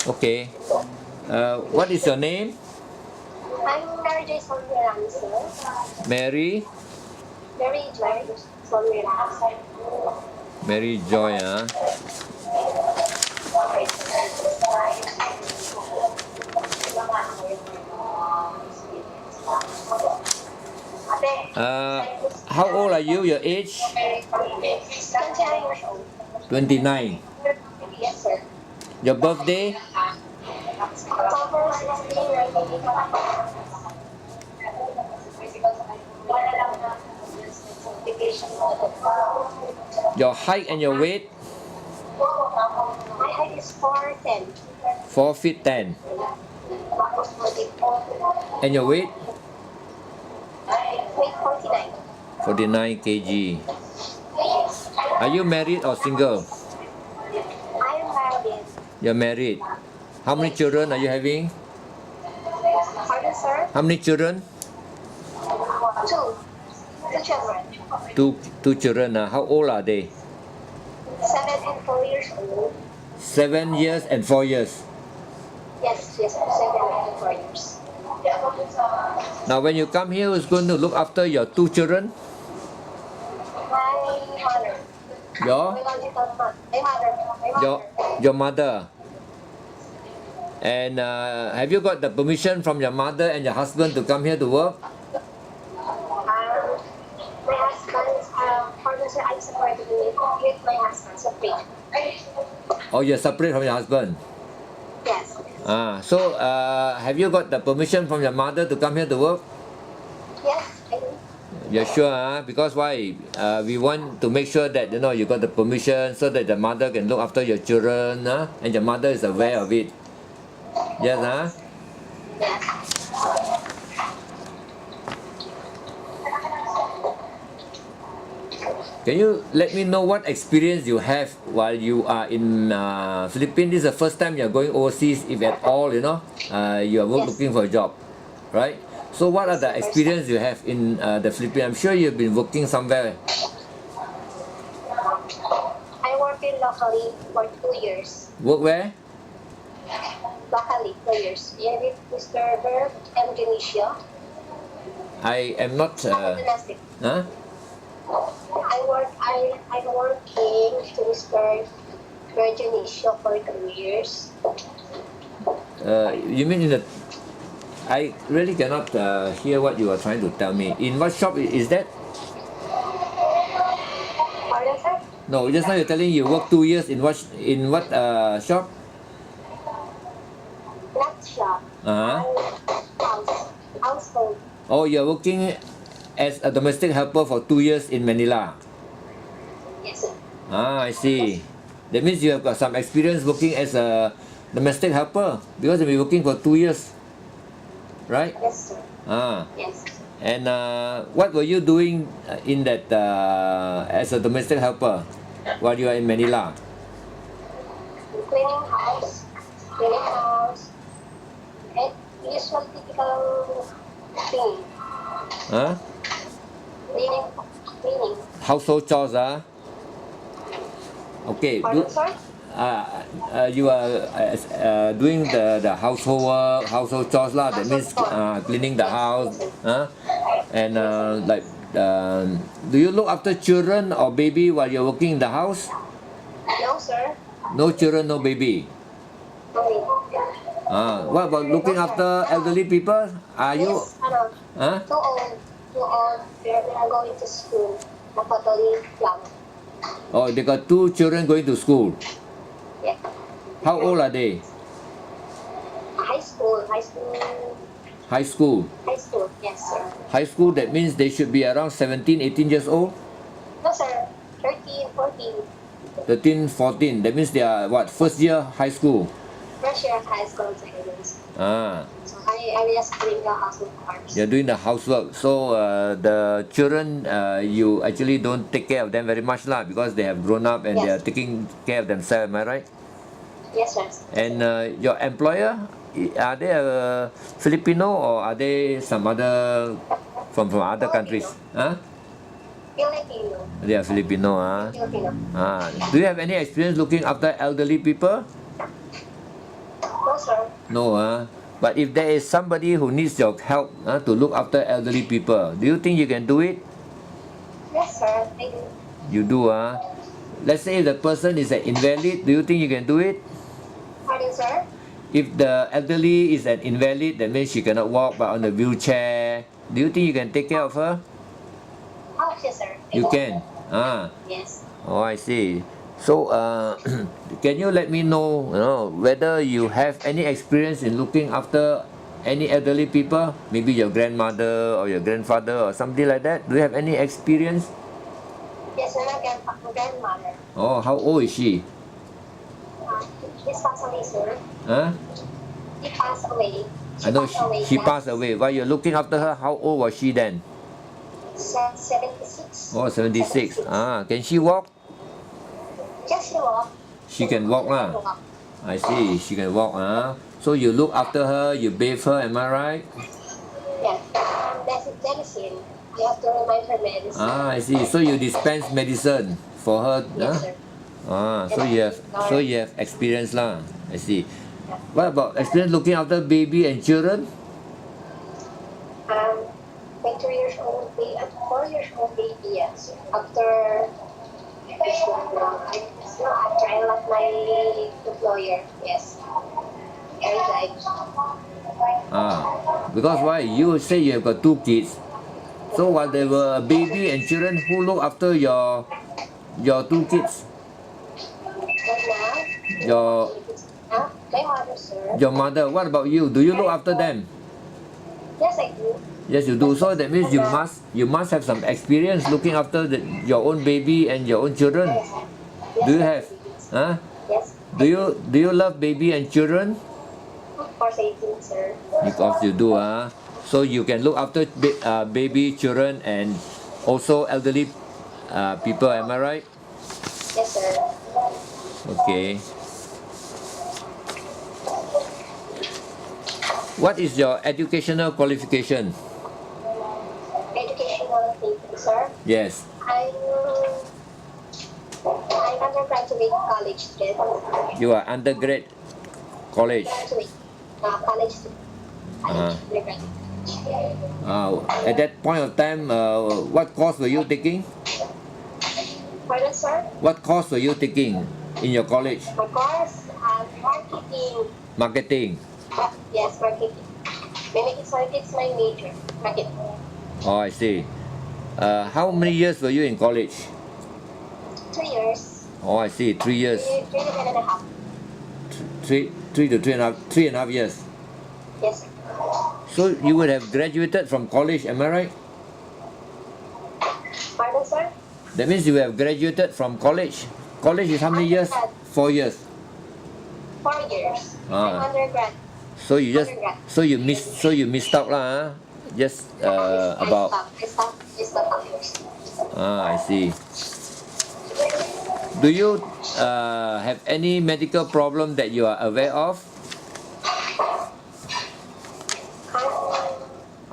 Okay. What is your name? I'm Mary Joy Sommerang, sir. Mary? Mary Joy Sommerang. Mary Joy, ah. How old are you? Your age? 29 years old. 29. Yes, sir. Your birthday? October 16, 1985. Your height and your weight? My height is 4'10". 4 feet 10. And your weight? Weight 49. 49 kg. Are you married or single? I am married. You're married. How many children are you having? Pardon, sir? How many children? Two. Two children. Two children. How old are they? 7 and 4 years old. 7 years and 4 years. Yes, 7 and 4 years. Now when you come here, who's going to look after your 2 children? My mother. Your? My logical mother. My mother. Your mother. And have you got the permission from your mother and your husband to come here to work? My husband's pardon, sir, I'm separated with my husband, so free. Oh, you're separate from your husband? Yes. So have you got the permission from your mother to come here to work? Yes, I do. You're sure, because why? We want to make sure that you got the permission so that the mother can look after your children, and your mother is aware of it. Yes, Yes. Can you let me know what experience you have while you are in Philippines? This is the first time you're going overseas, if at all, you are Yes. looking for a job, right? So what are the experience you have in the Philippines? I'm sure you've been working somewhere. I worked in locally for 2 years. Work where? Locally, 2 years. Yeah, with Mr. Berg and Genesia. I am not. Domestic. Huh? I'm working to Mr. Genesia for 2 years. You mean in the? I really cannot hear what you are trying to tell me. In what shop is that? Pardon, sir? No, just now you're telling you work 2 years in what shop? Not shop. Household. Oh, you're working as a domestic helper for 2 years in Manila. Yes, sir. I see. That means you have got some experience working as a domestic helper because you've been working for 2 years, right? Yes, sir. Yes. And what were you doing in that as a domestic helper while you are in Manila? Cleaning house. And usual typical thing. Huh? Cleaning. Household chores, Okay. Pardon, sir? You are doing the household work, household chores lah. That means cleaning the house, and do you look after children or baby while you're working in the house? No, sir. No children, no baby. What about looking after elderly people? Are you? Yes, Too old. They're going to school. Totally young. Oh, they got 2 children going to school. Yeah. How old are they? High school. High school. Yes, sir. High school, that means they should be around 17, 18 years old? No, sir. 13, 14. 13, 14. That means they are what? First year high school? First year of high school. So I just doing the housework first. You're doing the housework. So the children, you actually don't take care of them very much lah because they have grown up and they are taking care of themselves. Am I right? Yes, sir. And your employer, are they a Filipino or are they some other from other countries? Filipino. They are Filipino. Filipino. Do you have any experience looking after elderly people? No, sir. No, but if there is somebody who needs your help to look after elderly people, do you think you can do it? Yes, sir. I do. You do, Let's say if the person is an invalid, do you think you can do it? Pardon, sir? If the elderly is an invalid, that means she cannot walk but on a wheelchair, do you think you can take care of her? Oh, yes, sir. I You do. can. Yes. Oh, I see. So, can you let me know, whether you have any experience in looking after any elderly people? Maybe your grandmother or your grandfather or something like that. Do you have any experience? Yes, sir. My grandmother. Oh, how old is she? He's passed away, sir. Huh? He passed away. I know she passed away. While you're looking after her, how old was she then? 76. Oh, 76. Can she walk? Yes, she walk. She can walk lah. I see. She can walk. So you look after her, you bathe her. Am I right? Yes. That's medicine. You have to remind her medicine. I see. So you dispense medicine for her. Yes, sir. So you have experience lah. I see. What about experience looking after baby and children? My 2 years old baby, 4 years old baby, yes. After I left my employer, yes. I died. Because why? You say you have got 2 kids. So while they were baby and children, who look after your 2 kids? But now, my mother, sir. Your mother. What about you? Do you look after them? Yes, I do. Yes, you do. So that means you must have some experience looking after your own baby and your own children. Yes. Do you have? Yes. Do you love baby and children? Of course I do, sir. Because you do, So you can look after baby, children, and also elderly people. Am I right? Yes, sir. Okay. What is your educational qualification? Educational thing, sir. Yes. I'm undergraduate college student. You are undergrad college. Graduate college student. Undergraduate. At that point of time, what course were you taking? Pardon, sir? What course were you taking in your college? My course, marketing. Marketing. Yes, marketing. It's my major, marketing. Oh, I see. How many years were you in college? 2 years. Oh, I see. 3 years. 3.5. 3 to 3.5 years. Yes, sir. So you would have graduated from college, am I right? Pardon, sir? That means you have graduated from college. College is how many years? 4 years. 4 years. I'm undergrad. So you missed out lah. Just about. I stopped. I see. Do you have any medical problem that you are aware of?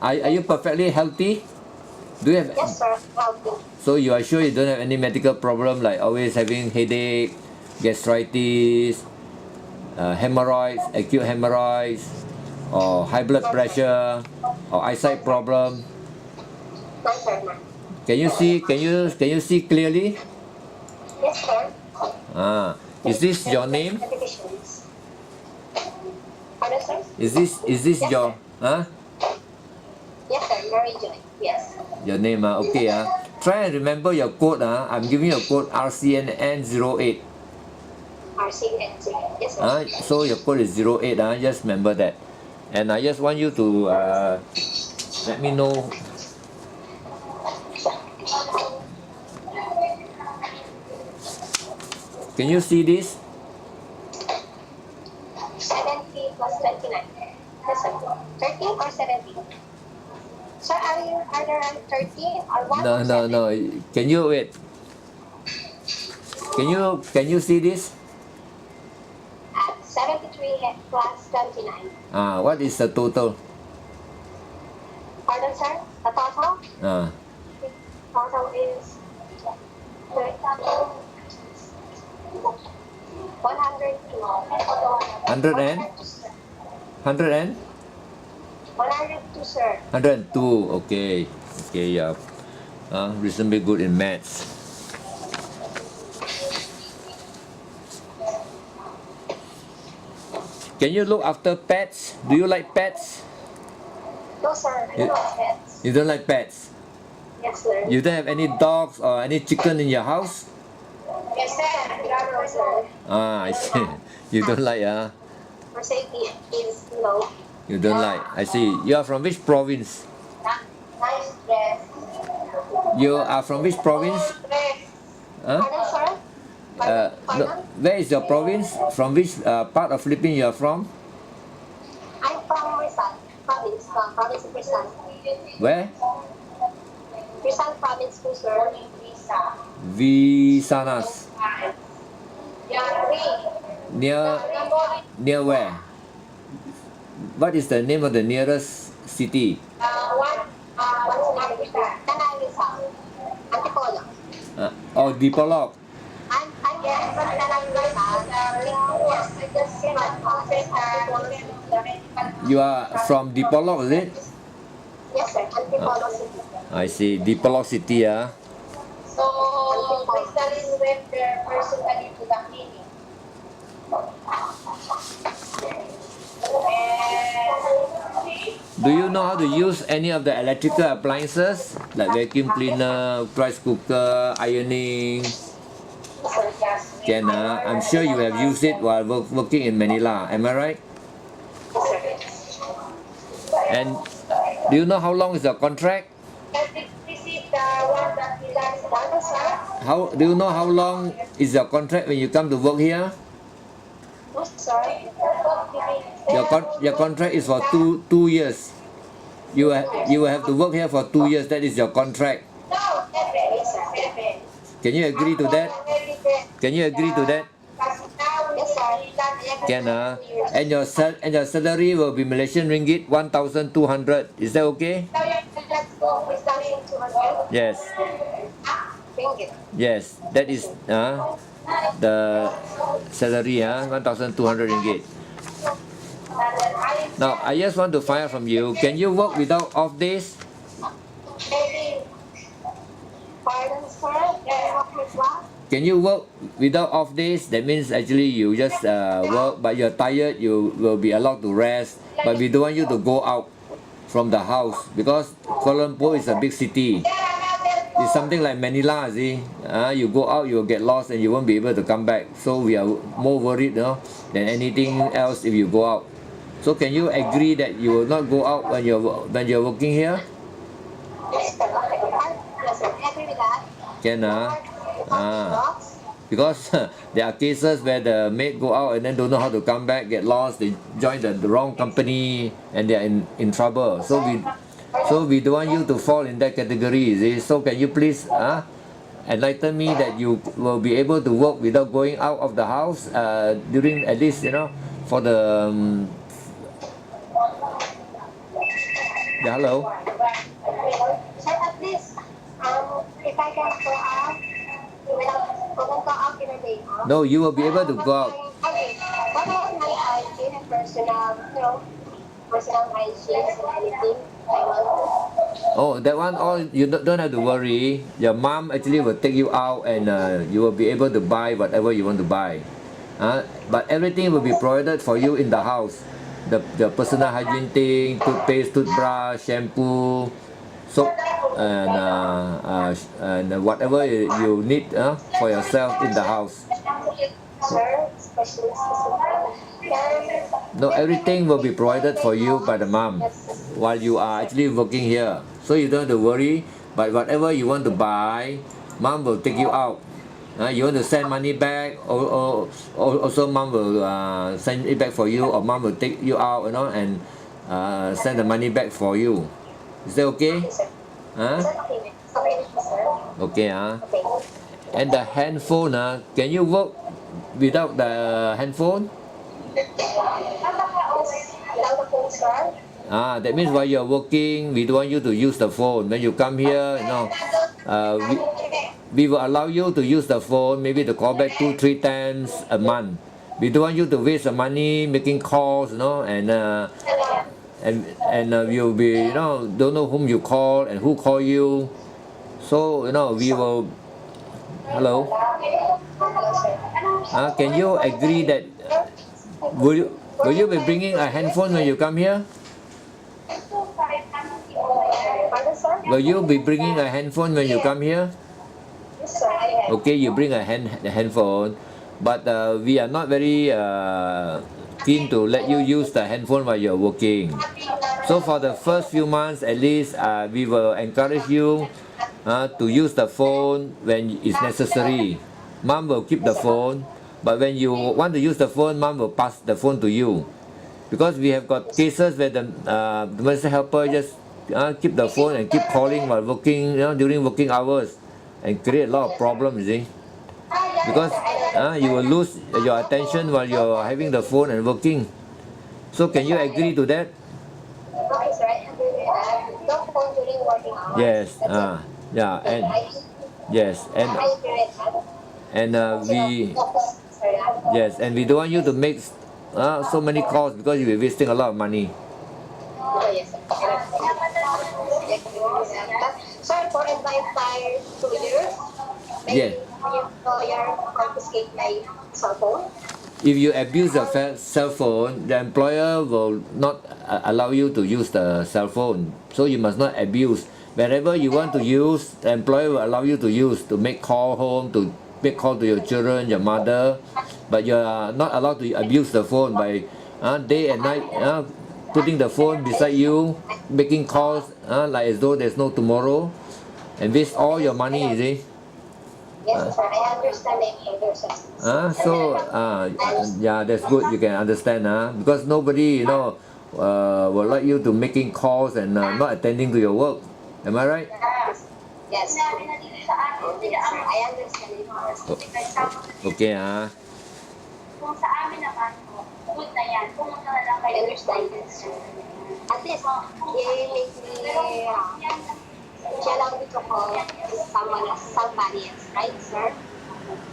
Are you perfectly healthy? Do you have? Yes, sir. Healthy. So you are sure you don't have any medical problem like always having headache, gastritis, hemorrhoids, acute hemorrhoids, or high blood pressure, or eyesight problem? No, sir. No. Can you see clearly? Yes, sir. Is this your name? Pardon, sir? Is this your Yes, sir. Mary Joy. Yes. your name? Okay. Try and remember your code. I'm giving you a code RCNN08. RCNN08. Yes, sir. So your code is 08. Just remember that. And I just want you to let me know. Can you see this? 70 plus 29. Yes, sir. 13 or 17? Sir, are there 13 or 1? No. Can you wait? Can you see this? 73 plus 29. What is the total? Pardon, sir? The total? Total is 102. 100 and 100 and 102, sir. 102. Okay. Okay, yeah. Reasonably good in maths. Can you look after pets? Do you like pets? No, sir. I don't have pets. You don't like pets? Yes, sir. You don't have any dogs or any chicken in your house? Yes, sir. No, sir. I see. You don't like, For safety is, you know, You don't like. I see. You are from which province? nice dress. You are from which province? Huh? Pardon, sir? No, where is your province? From which part of Philippines you are from? I'm from Rizal province, province of Rizal. Where? Rizal province po, sir. Rizal. Visanas. Yeah, Near where? What is the name of the nearest city? what's the name of that? Tanay Rizal. Antipolo. Dipolog. I'm from Tanay Rizal. You are from Dipolog, is it? Yes, sir. Antipolo City. I see. Dipolog City, So, Crystal went there personally to the clinic. Do you know how to use any of the electrical appliances? Like vacuum cleaner, rice cooker, ironing? Can, I'm sure you have used it while working in Manila. Am I right? And do you know how long is the contract? Do you know how long is your contract when you come to work here? Your contract is for two years. You will have to work here for 2 years. That is your contract. Can you agree to that? Can you agree to that? Can, and your salary will be Malaysian ringgit 1,200. Is that okay? Yes. Yes, that is the salary, 1,200 ringgit. Now, I just want to find out from you, can you work without off days? Can you work without off days? That means actually you just work, but you're tired, you will be allowed to rest. But we don't want you to go out from the house because Kuala Lumpur is a big city. It's something like Manila, see? You go out, you will get lost and you won't be able to come back. So we are more worried, than anything else if you go out. So can you agree that you will not go out when you're working here? Can, because there are cases where the maid go out and then don't know how to come back, get lost, they join the wrong company and they are in trouble. So we don't want you to fall in that category, see? So can you please enlighten me that you will be able to work without going out of the house during at least, for the hello? Sir, at least, if I can go out, go out in a day. No, you will be able to go out. Okay. What about my hygiene and personal hygiene and anything I want? Oh, that one, you don't have to worry. Your mom actually will take you out and you will be able to buy whatever you want to buy. But everything will be provided for you in the house. The personal hygiene thing, toothpaste, toothbrush, shampoo, soap, and whatever you need for yourself in the house. No, everything will be provided for you by the mom while you are actually working here. So you don't have to worry, but whatever you want to buy, mom will take you out. You want to send money back, or also mom will send it back for you, or mom will take you out, and send the money back for you. Is that okay? Okay, And the handphone, can you work without the handphone? That means while you're working, we don't want you to use the phone. When you come here, we will allow you to use the phone, maybe to call back 2-3 times a month. we don't want you to waste the money making calls, and you'll be, don't know whom you call and who call you. So, we will. Hello. Can you agree that will you be bringing a handphone when you come here? Will you be bringing a handphone when you come here? Okay, you bring a handphone, but we are not very keen to let you use the handphone while you're working. So for the first few months, at least, we will encourage you to use the phone when it's necessary. Mom will keep the phone, but when you want to use the phone, Mom will pass the phone to you. Because we have got cases where the domestic helper just keep the phone and keep calling while working, during working hours, and create a lot of problems, you see. Because you will lose your attention while you're having the phone and working. So can you agree to that? Yes. Yeah. And yes. And we don't want you to make so many calls because you'll be wasting a lot of money. Sorry for entire 2 years. Yes. Employer confiscate my cell phone. If you abuse the cell phone, the employer will not allow you to use the cell phone. So you must not abuse. Wherever you want to use, the employer will allow you to use, to make call home, to make call to your children, your mother. But you are not allowed to abuse the phone by day and night putting the phone beside you, making calls like as though there's no tomorrow, and waste all your money, you see. Yes, sir. I understand Yeah, that's good. You can understand, because nobody, will like you to making calls and not attending to your work. Am I right? Yes. I understand. Okay, Kung sa amin naman po, good na yan. Pumunta na lang I kayo. understand. At least, siya lang dito ko somebody else, right, sir?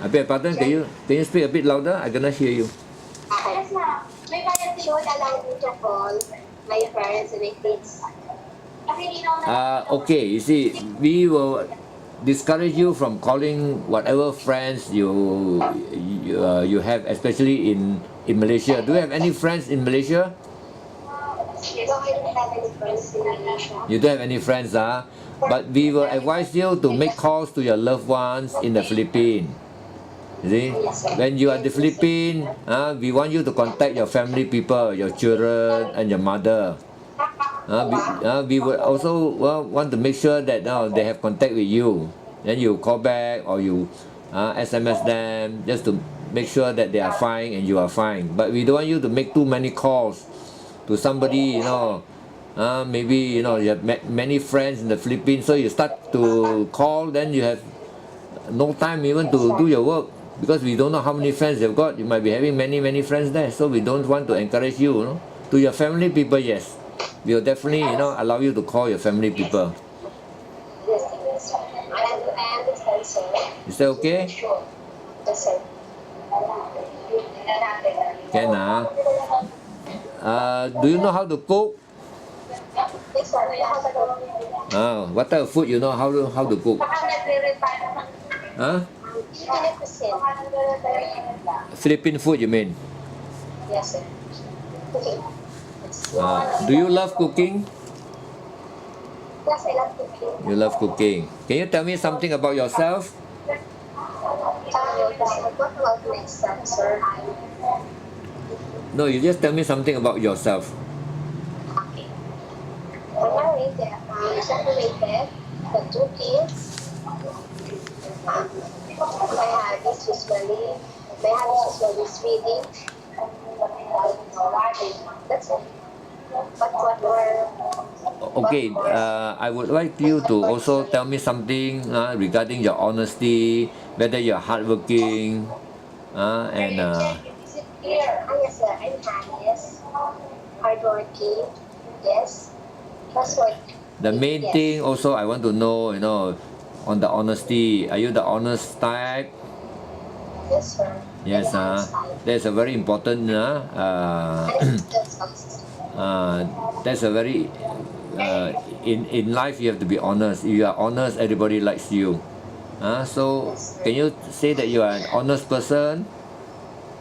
I beg your pardon. Can you speak a bit louder? I cannot hear you. Okay. Yes, ma'am. May bayad din. Siya lang dito ko my parents and my kids. Kasi hindi na Okay, you see, we will discourage you from calling whatever friends you have, especially in Malaysia. Do you have any friends in Malaysia? No, I don't have any friends in Malaysia. You don't have any friends, but we will advise you to make calls to your loved ones in the Philippines. You see, when you are in the Philippines, we want you to contact your family people, your children and your mother. We will also want to make sure that they have contact with you. Then you call back or you SMS them just to make sure that they are fine and you are fine. But we don't want you to make too many calls to somebody, maybe you have many friends in the Philippines, so you start to call, then you have no time even to do your work because we don't know how many friends you've got. You might be having many friends there, so we don't want to encourage you. To your family people, yes, we will definitely allow you to call your family people. Yes, I understand, sir. Is that okay? Sure. Yes, sir. Can do you know how to cook? Yes, sir. What type of food you know how to cook? Philippine food, you mean? Yes, sir. Okay. Do you love cooking? Yes, I love cooking. You love cooking. Can you tell me something about yourself? What about myself, sir? No, you just tell me something about yourself. Okay. I'm married, separated, got 2 kids. My hobbies usually reading. That's it. But what were... Okay, I would like you to also tell me something regarding your honesty, whether you're hardworking, and Yes, sir. I'm honest, hardworking, yes, trustworthy. the main Yes. thing also I want to know, on the honesty, are you the honest type? Yes, sir. Yes, that's a very important. That's a very in life you have to be honest. If you are honest, everybody likes you. So can you say that you are an honest person?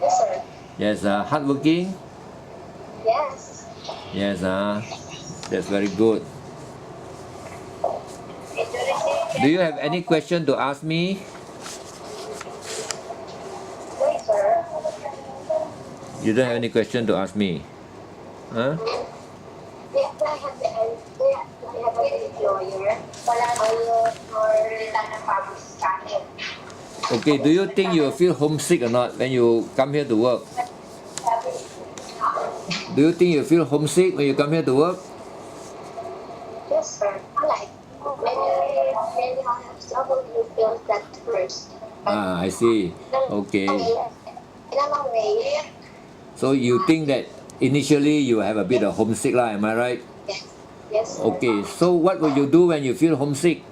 Yes, sir. Yes, hardworking. Yes. Yes, that's very good. Do you have any question to ask me? Wait, sir. You don't have any question to ask me? Huh? Do you have an employer? Wala or ng public channel. Okay, do you think you will feel homesick or not when you come here to work? Do you think you feel homesick when you come here to work? Yes, sir. Like, when you have trouble, you feel that first. I see. Okay. In a long way. So you think that initially you have a bit of homesick lah, am I right? Yes. Yes, sir. Okay, so what will you do when you feel homesick?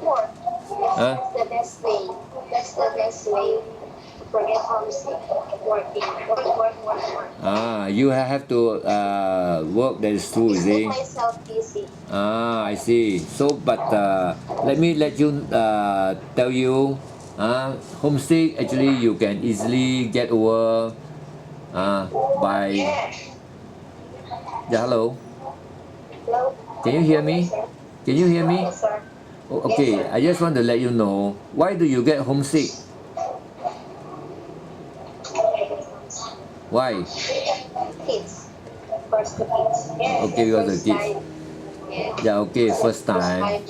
Work. Huh? That's the best way. That's the best way to forget homesick. Working. Work. You have to work, that is true, you see. Make myself busy. I see. So, but let me let you tell you, homesick actually you can easily get over by. Yeah, hello. Hello? Can you hear me? Can you hear me? Yes, sir. Oh, okay, I just want to let you know, why do you get homesick? Why? Kids. First the kids. Yes. Okay, because the First kids. time. Yes. Yeah, okay, first time.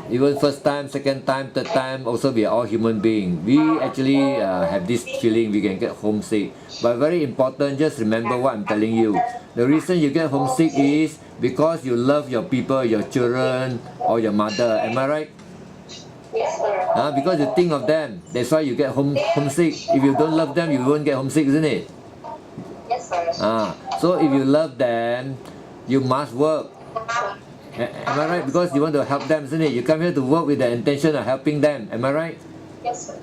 Even first time, second time, third time, also we are all human beings. We actually have this feeling we can get homesick. But very important, just remember what I'm telling you. The reason you get homesick is because you love your people, your children, or your mother. Am I right? Yes, sir. Because you think of them. That's why you get homesick. If you don't love them, you won't get homesick, isn't it? Yes, sir. So if you love them, you must work. Am I right? Because you want to help them, isn't it? You come here to work with the intention of helping them. Am I right? Yes, sir.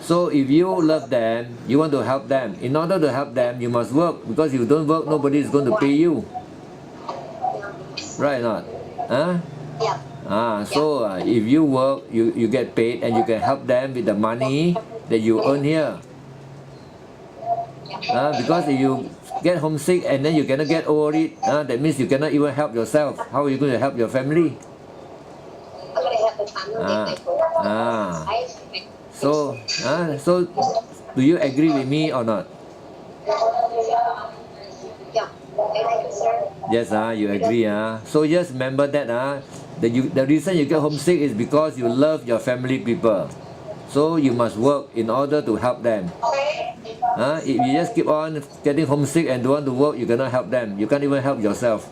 So if you love them, you want to help them. In order to help them, you must work. Because if you don't work, nobody is going to pay you. Right or not? Yeah. So if you work, you get paid and you can help them with the money that you earn here. Because if you get homesick and then you cannot get over it, that means you cannot even help yourself. How are you going to help your family? I'm gonna help the family. So do you agree with me or not? Yeah. I like it, sir. Yes, you agree. So just remember that the reason you get homesick is because you love your family people. So you must work in order to help them. If you just keep on getting homesick and don't want to work, you cannot help them. You can't even help yourself.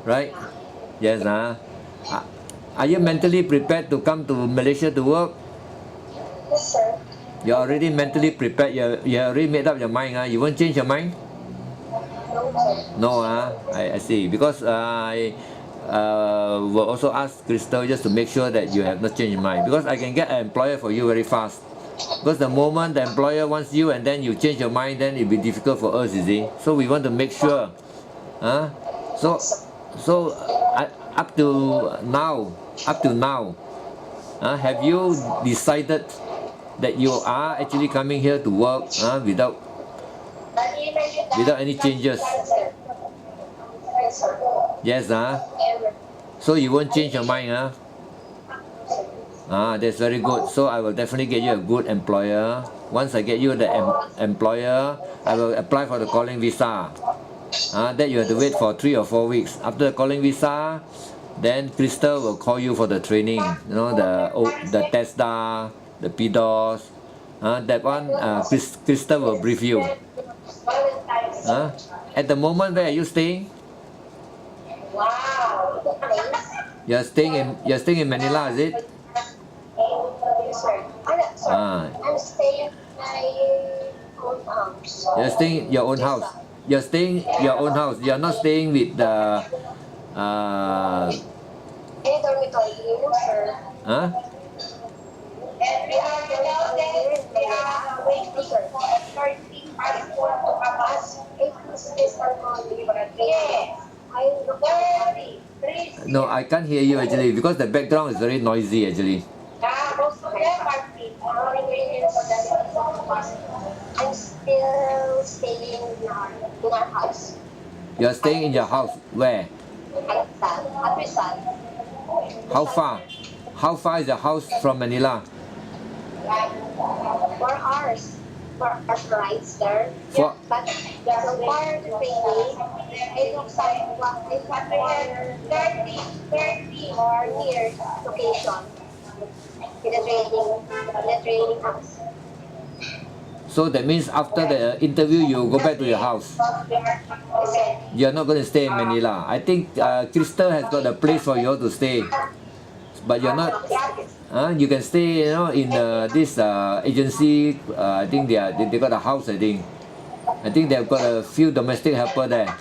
Right? Yes. Are you mentally prepared to come to Malaysia to work? Yes, sir. You're already mentally prepared. You already made up your mind. You won't change your mind? No, sir. No, I see. Because I will also ask Crystal just to make sure that you have not changed your mind. Because I can get an employer for you very fast. Because the moment the employer wants you and then you change your mind, then it will be difficult for us, you see. So we want to make sure. So up to now, have you decided that you are actually coming here to work without any changes? Yes, so you won't change your mind, that's very good. So I will definitely get you a good employer. Once I get you the employer, I will apply for the calling visa. That you have to wait for 3 or 4 weeks. After the calling visa, then Crystal will call you for the training. You know, the TESDA, the PDOS. That one, Crystal will brief you. At the moment, where are you staying? Wow. You're staying in Manila, is it? Yes, sir. I'm staying in my own house. You're staying in your own house. You're staying your own house. You're not staying with the Any dormitory, sir. we are here in Manila. No, sir. 13 passport to Kamas. 8 is yes. I look at 30. No, I can't hear you actually because the background is very noisy actually. Most of them are free. I'm still staying in our house. You're staying in your house where? At Rizal. How far? How far is your house from Manila? 4 hours. 4 hours rides there. For But so far the training, it looks like it's more 30 or near location in the training house. so that means after the interview you go back to your house. You're not going to stay in Manila. I think Crystal has got a place for you to stay, but you're not. You can stay, in this agency. I think they got a house. I think they've got a few domestic helper there.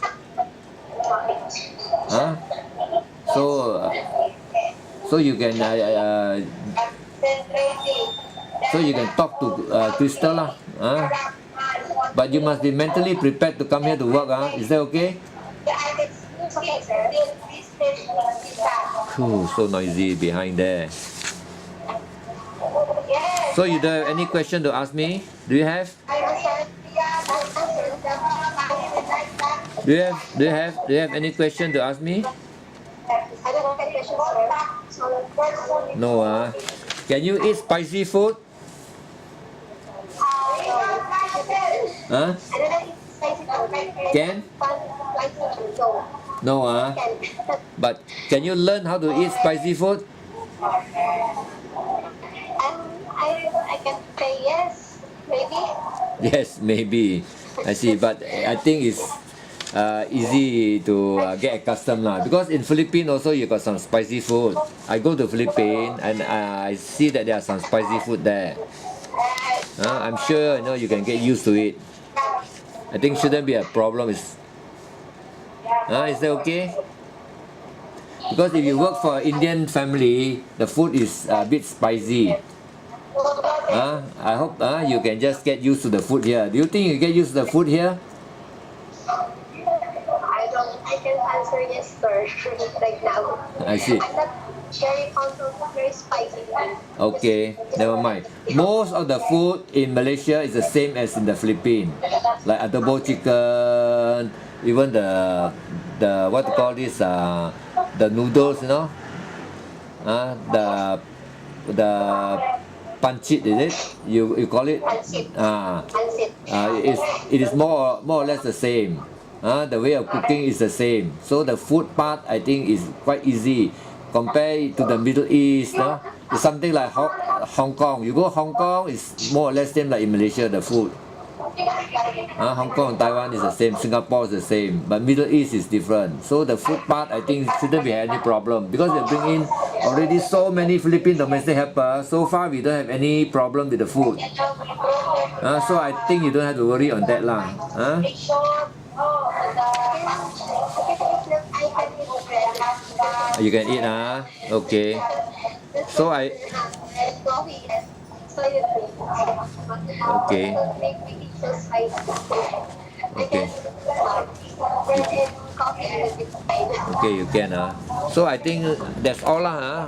So you can talk to Crystal lah. But you must be mentally prepared to come here to work. Is that okay? So noisy behind there. So you don't have any question to ask me? Do you have? Do you have any question to ask me? I don't have any questions, sir. No. Can you eat spicy food? I don't eat spicy food. Can? No. But can you learn how to eat spicy food? I can say yes, maybe. Yes, maybe. I see. But I think it's easy to get accustomed lah. Because in Philippines also you got some spicy food. I go to Philippines and I see that there are some spicy food there. I'm sure you can get used to it. I think shouldn't be a problem. Is that okay? Because if you work for an Indian family, the food is a bit spicy. I hope you can just get used to the food here. Do you think you get used to the food here? I can answer yes, sir, right now. I see. I'm not very comfortable, very spicy. Okay, never mind. Most of the food in Malaysia is the same as in the Philippines, like adobo chicken, even the what to call this the noodles, the pancit, is it? You call it? It is more or less the same. The way of cooking is the same. So the food part I think is quite easy. Compare to the Middle East, it's something like Hong Kong. You go Hong Kong, it's more or less same like in Malaysia, the food. Hong Kong and Taiwan is the same, Singapore is the same, but Middle East is different. So the food part I think shouldn't be any problem because they bring in already so many Philippine domestic helpers. So far we don't have any problem with the food. So I think you don't have to worry on that lah. You can eat, okay. So okay. Okay, you can. So I think that's all lah.